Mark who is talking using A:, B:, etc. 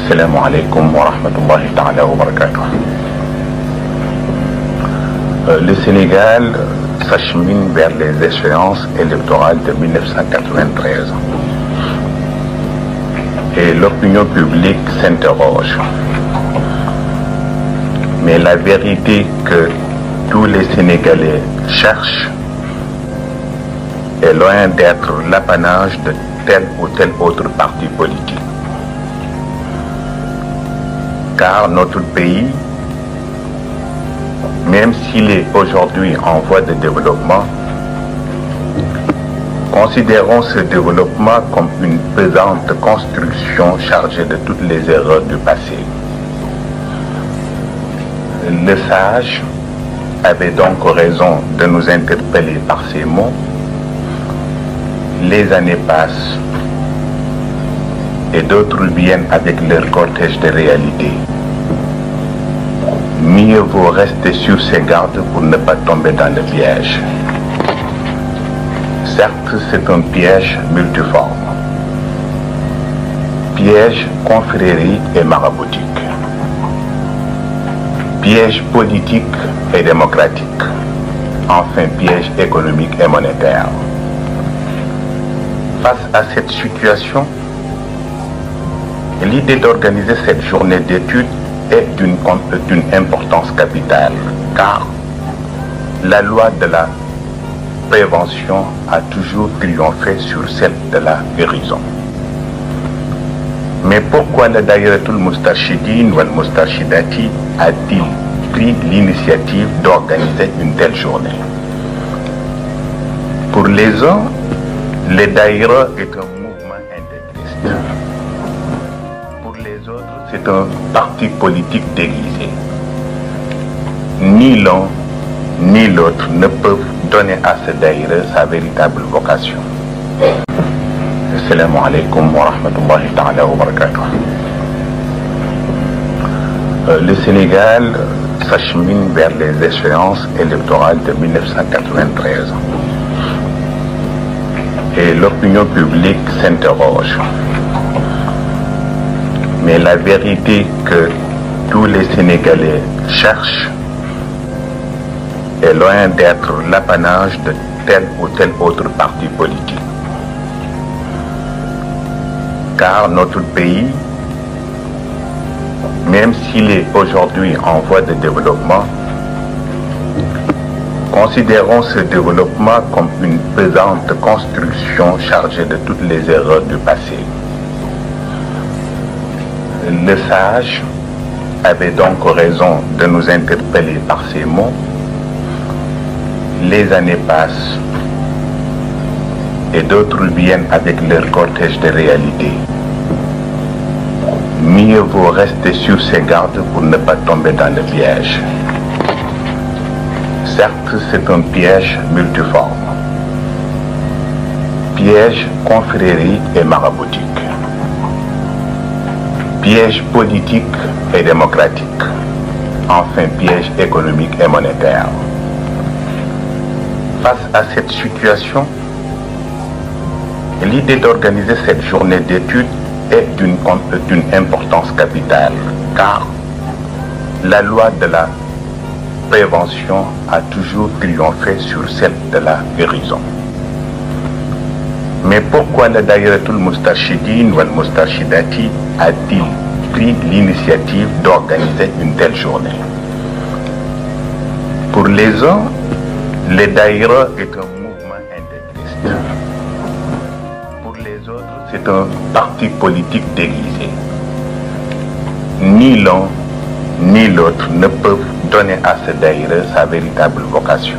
A: Assalamu alaikum wa rahmatullahi ta'ala wa barakatuh. Le Sénégal s'achemine vers les échéances électorales de 1993 et l'opinion publique s'interroge. Mais la vérité que tous les Sénégalais cherchent est loin d'être l'apanage de tel ou tel autre parti politique. Car notre pays, même s'il est aujourd'hui en voie de développement, considérons ce développement comme une pesante construction chargée de toutes les erreurs du passé. Le sage avait donc raison de nous interpeller par ces mots. Les années passent et d'autres viennent avec leur cortège de réalité. Mieux vaut rester sur ses gardes pour ne pas tomber dans le piège. Certes, c'est un piège multiforme. Piège confrérie et maraboutique. Piège politique et démocratique. Enfin, piège économique et monétaire. Face à cette situation, l'idée d'organiser cette journée d'études est d'une importance capitale, car la loi de la prévention a toujours triomphé sur celle de la guérison. Mais pourquoi le Daïratul Moustarchidine ou le Moustarchidati a-t-il pris l'initiative d'organiser une telle journée? Pour les uns, le Daïra est un mouvement intégriste. Pour les autres, c'est un parti politique déguisé. Ni l'un ni l'autre ne peuvent donner à ce Daïra sa véritable vocation. Assalamu alaikum wa rahmatullahi ta'ala wa barakatuh. Le Sénégal s'achemine vers les échéances électorales de 1993 et l'opinion publique s'interroge. Mais la vérité que tous les Sénégalais cherchent est loin d'être l'apanage de tel ou tel autre parti politique. Car notre pays, même s'il est aujourd'hui en voie de développement, considérons ce développement comme une pesante construction chargée de toutes les erreurs du passé. Le sage avait donc raison de nous interpeller par ces mots. Les années passent et d'autres viennent avec leur cortège de réalité. Mieux vaut rester sur ses gardes pour ne pas tomber dans le piège. Certes, c'est un piège multiforme. Piège confrérie et maraboutique. Piège politique et démocratique. Enfin, piège économique et monétaire. Face à cette situation, l'idée d'organiser cette journée d'études est d'une importance capitale, car la loi de la prévention a toujours triomphé sur celle de la guérison. Mais pourquoi le Daïratul Moustarchidine ou le Moustarchidati a-t-il pris l'initiative d'organiser une telle journée? Pour les uns, le Daïra est un mouvement intégriste. Pour les autres, c'est un parti politique déguisé. Ni l'un ni l'autre ne peuvent donner à ce Daïra sa véritable vocation.